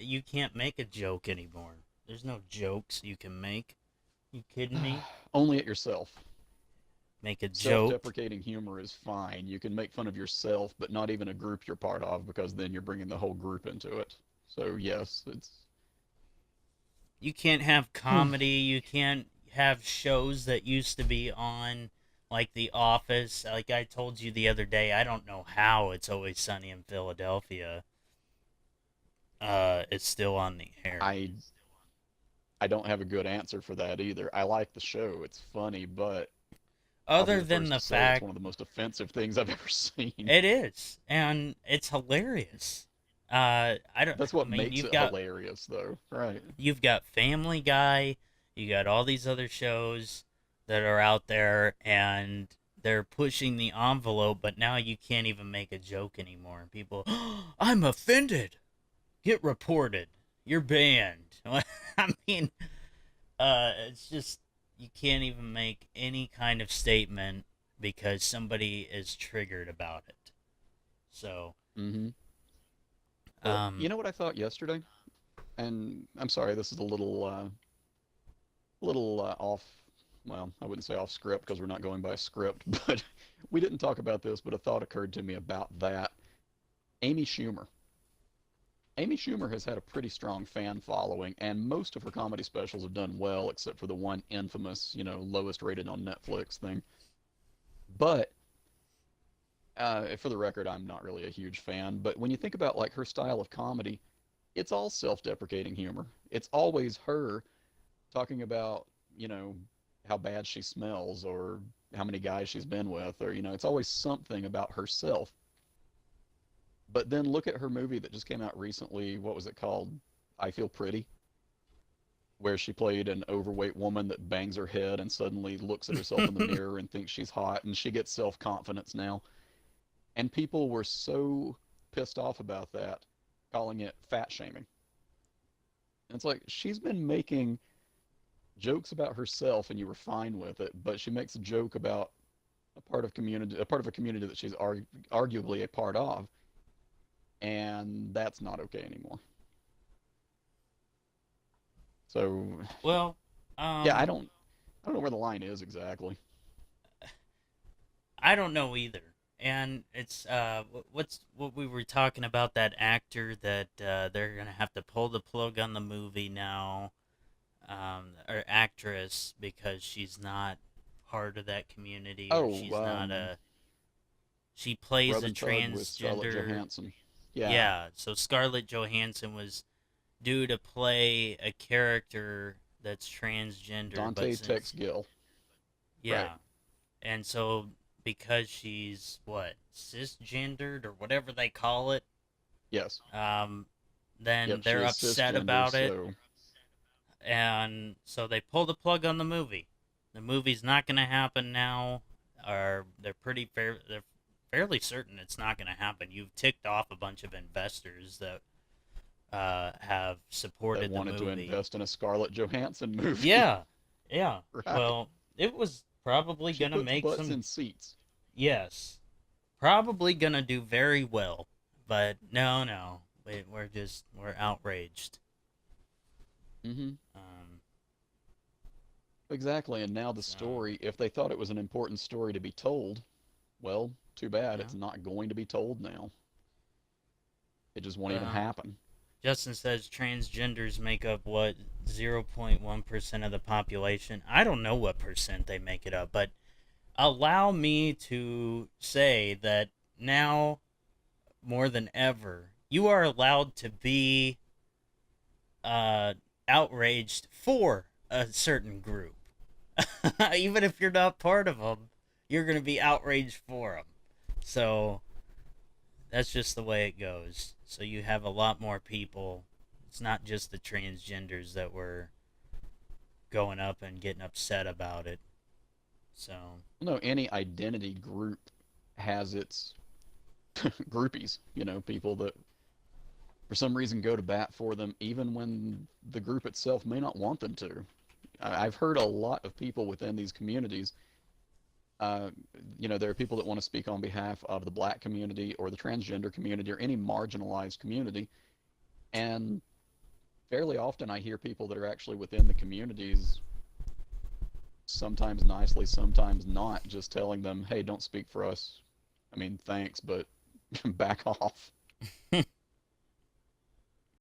you can't make a joke anymore. There's no jokes you can make. You kidding me? Only at yourself. Make a joke. Self-deprecating humor is fine. You can make fun of yourself, but not even a group you're part of, because then you're bringing the whole group into it. So yes, it's You can't have comedy. You can't have shows that used to be on, like The Office. Like I told you the other day, I don't know how It's Always Sunny in Philadelphia. It's still on the air. I I don't have a good answer for that either. I like the show. It's funny, but I'll be Other the than first the to say it's fact one of the most offensive things I've ever seen. it is, and it's hilarious. I don't. That's I what mean, makes it hilarious, though, right? you've got Family Guy, you got all these other shows that are out there, and they're pushing the envelope. But now you can't even make a joke anymore. People, oh, I'm offended. Get reported. You're banned. I mean, it's just you can't even make any kind of statement because somebody is triggered about it. So, Mm-hmm. Well, um, you know what I thought yesterday? And I'm sorry, this is a little off. Well, I wouldn't say off script because we're not going by script, but we didn't talk about this, but a thought occurred to me about that. Amy Schumer. Amy Schumer has had a pretty strong fan following, and most of her comedy specials have done well, except for the one infamous, lowest rated on Netflix thing. But for the record, I'm not really a huge fan. But when you think about like her style of comedy, it's all self-deprecating humor. It's always her talking about, you know, how bad she smells or how many guys she's been with, or, it's always something about herself. But then look at her movie that just came out recently. What was it called? I Feel Pretty, where she played an overweight woman that bangs her head and suddenly looks at herself in the mirror and thinks she's hot, and she gets self-confidence now. And people were so pissed off about that, calling it fat shaming. And it's like she's been making jokes about herself and you were fine with it, but she makes a joke about a part of a community that she's arguably a part of, and that's not okay anymore. So well, yeah, I um, don't I don't know where the line is exactly. I don't know either. And it's what's what we were talking about, that actor that they're gonna have to pull the plug on the movie now, or actress, because she's not part of that community, or Oh, she's not a she plays Rub a and Tug with Scarlett transgender. Johansson. Yeah, Yeah, so Scarlett Johansson was due to play a character that's transgender, but Dante Tex since Gill. Right. yeah, and so because she's what cisgendered or whatever they call it, Yes. um, then Yep, she they're is upset cisgender, about it, so and so they pull the plug on the movie. The movie's not going to happen now, or they're fairly certain it's not going to happen. You've ticked off a bunch of investors that have that supported the wanted to movie. invest in a Scarlett Johansson movie. Yeah, yeah. Right. Well, it was probably She gonna puts make butts some. in seats. Yes, probably gonna do very well, but no, no, we're outraged. Hmm. Um, Exactly. And now the so story, if they thought it was an important story to be told, well, too bad. yeah. It's not going to be told now. It just won't even Well, happen. Justin says transgenders make up what 0.1% of the population. I don't know what percent they make it up, but allow me to say that now more than ever, you are allowed to be uh, outraged for a certain group. Even if you're not part of them, you're going to be outraged for them. So that's just the way it goes. So you have a lot more people. It's not just the transgenders that were going up and getting upset about it. So, No, any identity group has its groupies, people that for some reason go to bat for them, even when the group itself may not want them to. I've heard a lot of people within these communities. Uh, there are people that want to speak on behalf of the black community or the transgender community or any marginalized community. And fairly often I hear people that are actually within the communities, sometimes nicely, sometimes not, just telling them, hey, don't speak for us. I mean, thanks, but back off.